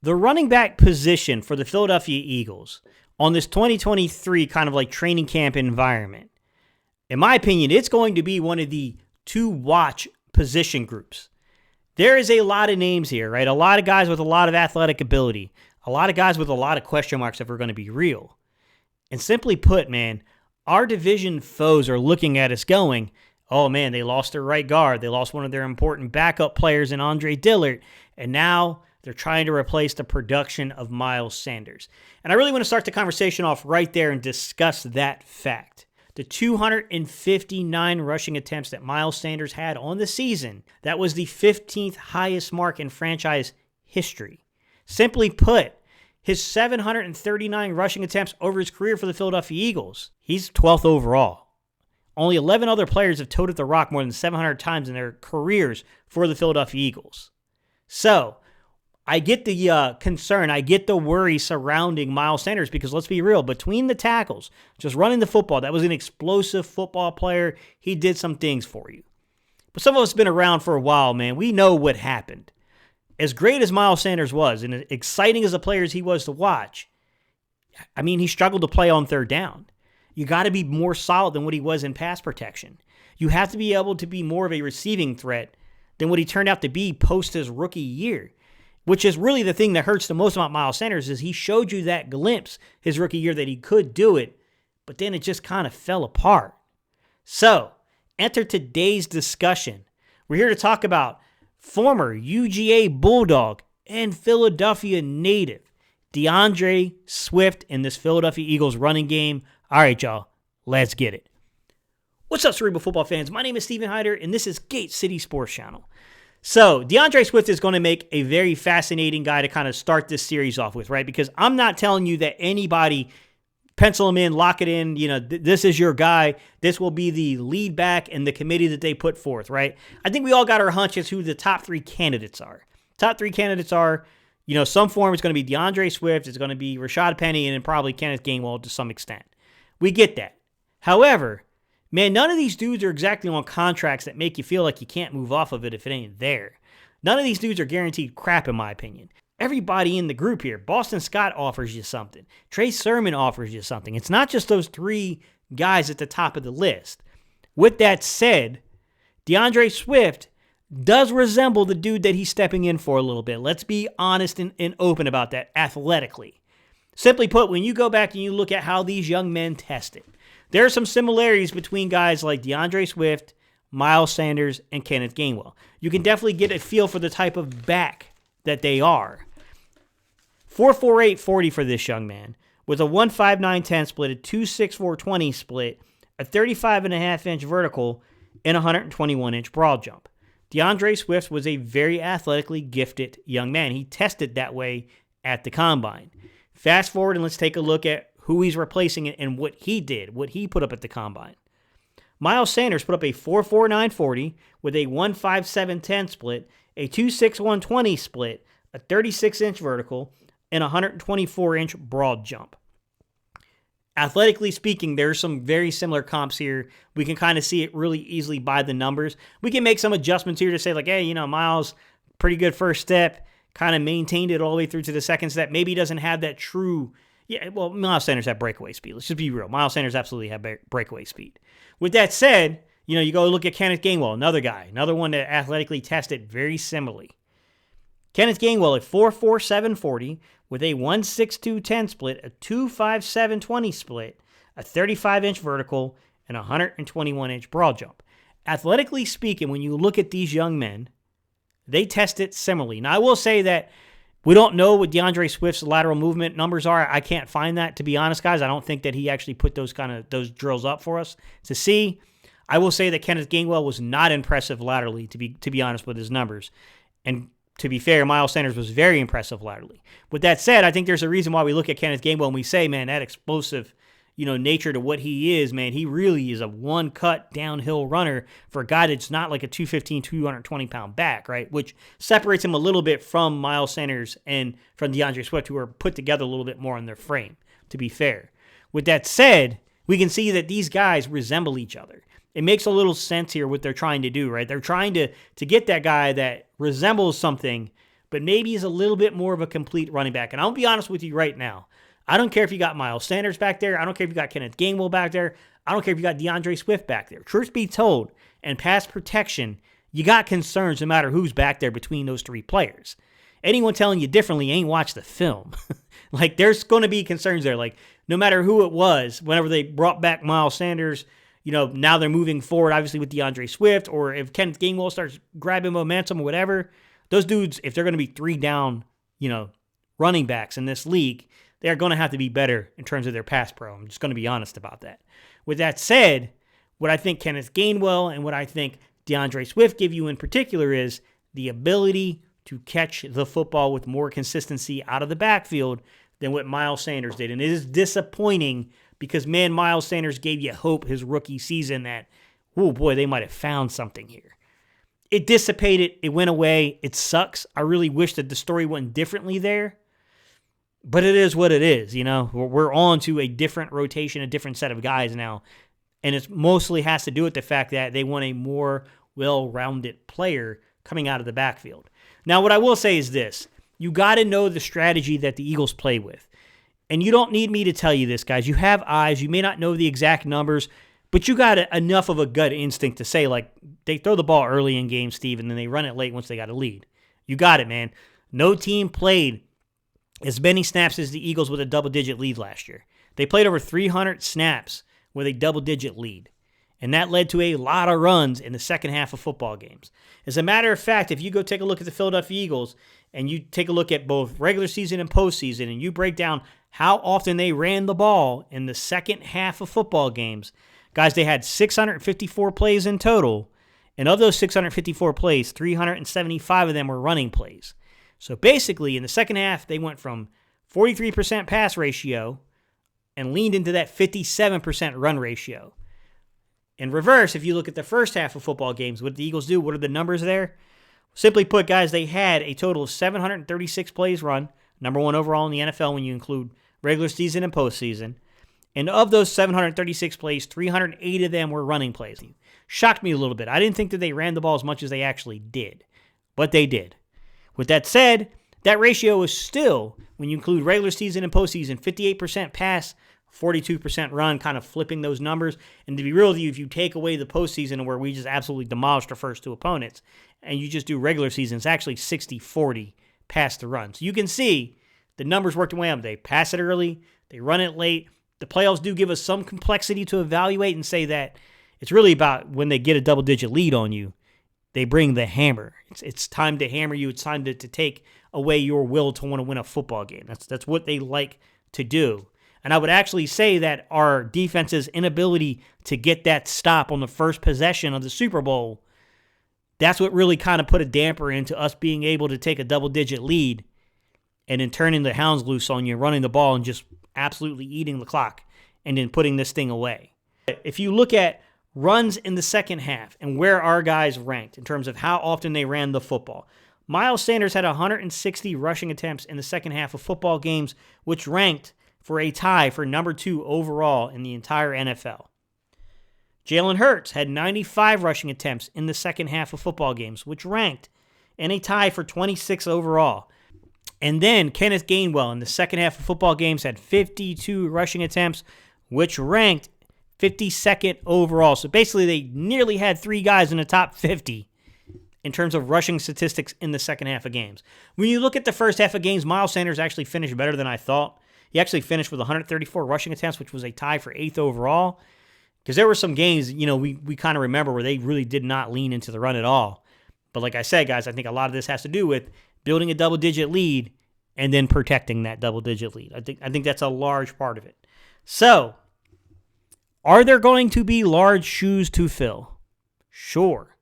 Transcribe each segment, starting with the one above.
The running back position for the Philadelphia Eagles on this 2023 kind of like training camp environment, in my opinion, it's going to be one of the to-watch position groups. There is a lot of names here, right? A lot of guys with a lot of athletic ability. A lot of guys with a lot of question marks if we're going to be real. And simply put, man, our division foes are looking at us going, oh man, they lost their right guard. They lost one of their important backup players in Andre Dillard. And now they're trying to replace the production of Miles Sanders. And I really want to start the conversation off right there and discuss that fact. The 259 rushing attempts that Miles Sanders had on the season, that was the 15th highest mark in franchise history. Simply put, his 739 rushing attempts over his career for the Philadelphia Eagles, he's 12th overall. Only 11 other players have toted the rock more than 700 times in their careers for the Philadelphia Eagles. So, I get the concern, I get the worry surrounding Miles Sanders because let's be real, between the tackles, just running the football, that was an explosive football player. He did some things for you. But some of us have been around for a while, man. We know what happened. As great as Miles Sanders was and as exciting as a player as he was to watch, I mean, he struggled to play on third down. You got to be more solid than what he was in pass protection. You have to be able to be more of a receiving threat than what he turned out to be post his rookie year. Which is really the thing that hurts the most about Miles Sanders is he showed you that glimpse his rookie year that he could do it, but then it just kind of fell apart. So, enter today's discussion. We're here to talk about former UGA Bulldog and Philadelphia native DeAndre Swift in this Philadelphia Eagles running game. All right, y'all, let's get it. What's up, Cerebral Football fans? My name is Steven Hyder, and this is Gate City Sports Channel. So, DeAndre Swift is going to make a very fascinating guy to kind of start this series off with, right? Because I'm not telling you that anybody pencil him in, lock it in, this is your guy. This will be the lead back and the committee that they put forth, right? I think we all got our hunches who the top three candidates are. Top three candidates are, some form is going to be DeAndre Swift, it's going to be Rashad Penny, and then probably Kenneth Gainwell to some extent. We get that. However, man, none of these dudes are exactly on contracts that make you feel like you can't move off of it if it ain't there. None of these dudes are guaranteed crap, in my opinion. Everybody in the group here, Boston Scott offers you something. Trey Sermon offers you something. It's not just those three guys at the top of the list. With that said, DeAndre Swift does resemble the dude that he's stepping in for a little bit. Let's be honest and open about that athletically. Simply put, when you go back and you look at how these young men tested, there are some similarities between guys like DeAndre Swift, Miles Sanders, and Kenneth Gainwell. You can definitely get a feel for the type of back that they are. 4.48 40 for this young man, with a 1.59-10 split, a 2.64 20 split, a 35.5-inch vertical, and a 121-inch broad jump. DeAndre Swift was a very athletically gifted young man. He tested that way at the combine. Fast forward and let's take a look at who he's replacing and what he did, what he put up at the combine. Miles Sanders put up a 4.49 40 with a 1.57 10 split, a 2.61 20 split, a 36-inch vertical, and a 124-inch broad jump. Athletically speaking, there's some very similar comps here. We can kind of see it really easily by the numbers. We can make some adjustments here to say like, hey, Miles, pretty good first step, kind of maintained it all the way through to the second step. Maybe he doesn't have that true... Yeah, well, Miles Sanders had breakaway speed. Let's just be real. Miles Sanders absolutely had breakaway speed. With that said, you go look at Kenneth Gainwell, another guy, another one that athletically tested very similarly. Kenneth Gainwell at 4.47 40 with a 1.62 10 split, a 2.57 20 split, a 35-inch vertical, and a 121-inch broad jump. Athletically speaking, when you look at these young men, they test it similarly. Now, I will say that we don't know what DeAndre Swift's lateral movement numbers are. I can't find that, to be honest, guys. I don't think that he actually put those drills up for us to see. I will say that Kenneth Gainwell was not impressive laterally, to be honest with his numbers. And to be fair, Miles Sanders was very impressive laterally. With that said, I think there's a reason why we look at Kenneth Gainwell and we say, man, that explosive nature to what he is, man, he really is a one-cut downhill runner for a guy that's not like a 215, 220-pound back, right? Which separates him a little bit from Miles Sanders and from DeAndre Swift, who are put together a little bit more on their frame, to be fair. With that said, we can see that these guys resemble each other. It makes a little sense here what they're trying to do, right? They're trying to get that guy that resembles something, but maybe is a little bit more of a complete running back. And I'll be honest with you right now. I don't care if you got Miles Sanders back there. I don't care if you got Kenneth Gainwell back there. I don't care if you got DeAndre Swift back there. Truth be told, and pass protection, you got concerns no matter who's back there between those three players. Anyone telling you differently ain't watched the film. Like, there's going to be concerns there. Like, no matter who it was, whenever they brought back Miles Sanders, now they're moving forward, obviously, with DeAndre Swift, or if Kenneth Gainwell starts grabbing momentum or whatever, those dudes, if they're going to be 3 down, running backs in this league, they're going to have to be better in terms of their pass pro. I'm just going to be honest about that. With that said, what I think Kenneth Gainwell and what I think DeAndre Swift give you in particular is the ability to catch the football with more consistency out of the backfield than what Miles Sanders did. And it is disappointing because, man, Miles Sanders gave you hope his rookie season that, oh boy, they might have found something here. It dissipated. It went away. It sucks. I really wish that the story went differently there. But it is what it is, We're on to a different rotation, a different set of guys now. And it mostly has to do with the fact that they want a more well-rounded player coming out of the backfield. Now, what I will say is this. You got to know the strategy that the Eagles play with. And you don't need me to tell you this, guys. You have eyes. You may not know the exact numbers, but you got enough of a gut instinct to say, like, they throw the ball early in games, Steve, and then they run it late once they got a lead. You got it, man. No team played as many snaps as the Eagles with a double-digit lead last year. They played over 300 snaps with a double-digit lead. And that led to a lot of runs in the second half of football games. As a matter of fact, if you go take a look at the Philadelphia Eagles and you take a look at both regular season and postseason and you break down how often they ran the ball in the second half of football games, guys, they had 654 plays in total. And of those 654 plays, 375 of them were running plays. So basically, in the second half, they went from 43% pass ratio and leaned into that 57% run ratio. In reverse, if you look at the first half of football games, what did the Eagles do? What are the numbers there? Simply put, guys, they had a total of 736 plays run, number 1 overall in the NFL when you include regular season and postseason. And of those 736 plays, 308 of them were running plays. Shocked me a little bit. I didn't think that they ran the ball as much as they actually did, but they did. With that said, that ratio is still, when you include regular season and postseason, 58% pass, 42% run, kind of flipping those numbers. And to be real with you, if you take away the postseason where we just absolutely demolished our first 2 opponents, and you just do regular season, it's actually 60-40 pass to run. So you can see the numbers worked away on them. They pass it early, they run it late. The playoffs do give us some complexity to evaluate and say that it's really about when they get a double-digit lead on you, they bring the hammer. It's time to hammer you. It's time to take away your will to want to win a football game. That's what they like to do. And I would actually say that our defense's inability to get that stop on the first possession of the Super Bowl, that's what really kind of put a damper into us being able to take a double-digit lead and then turning the hounds loose on you, running the ball and just absolutely eating the clock and then putting this thing away. If you look at runs in the second half and where our guys ranked in terms of how often they ran the football, Miles Sanders had 160 rushing attempts in the second half of football games, which ranked for a tie for number 2 overall in the entire NFL. Jalen Hurts had 95 rushing attempts in the second half of football games, which ranked in a tie for 26 overall. And then Kenneth Gainwell in the second half of football games had 52 rushing attempts, which ranked 52nd overall. So basically they nearly had 3 guys in the top 50 in terms of rushing statistics in the second half of games. When you look at the first half of games, Miles Sanders actually finished better than I thought. He actually finished with 134 rushing attempts, which was a tie for 8th overall. Because there were some games, we kind of remember where they really did not lean into the run at all. But like I said, guys, I think a lot of this has to do with building a double-digit lead and then protecting that double-digit lead. I think that's a large part of it. So, are there going to be large shoes to fill? Sure.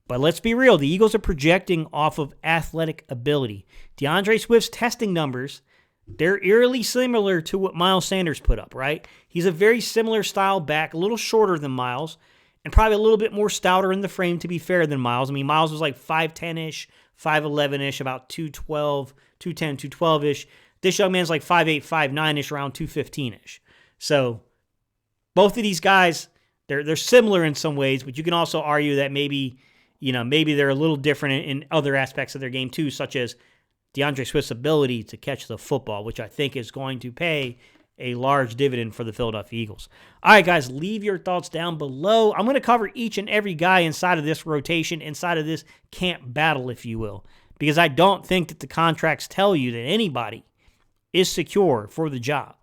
But let's be real. The Eagles are projecting off of athletic ability. DeAndre Swift's testing numbers, they're eerily similar to what Miles Sanders put up, right? He's a very similar style back, a little shorter than Miles, and probably a little bit more stouter in the frame, to be fair, than Miles. I mean, Miles was like 5'10-ish, 5'11-ish, about 212, 210, 212-ish. This young man's like 5'8", 5'9-ish, around 215-ish. So both of these guys, they're similar in some ways, but you can also argue that maybe they're a little different in other aspects of their game too, such as DeAndre Swift's ability to catch the football, which I think is going to pay a large dividend for the Philadelphia Eagles. All right, guys, leave your thoughts down below. I'm going to cover each and every guy inside of this rotation, inside of this camp battle, if you will, because I don't think that the contracts tell you that anybody is secure for the job.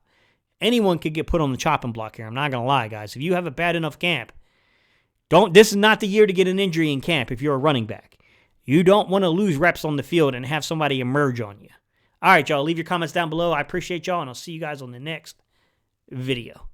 Anyone could get put on the chopping block here. I'm not going to lie, guys. If you have a bad enough camp, this is not the year to get an injury in camp if you're a running back. You don't want to lose reps on the field and have somebody emerge on you. All right, y'all, leave your comments down below. I appreciate y'all, and I'll see you guys on the next video.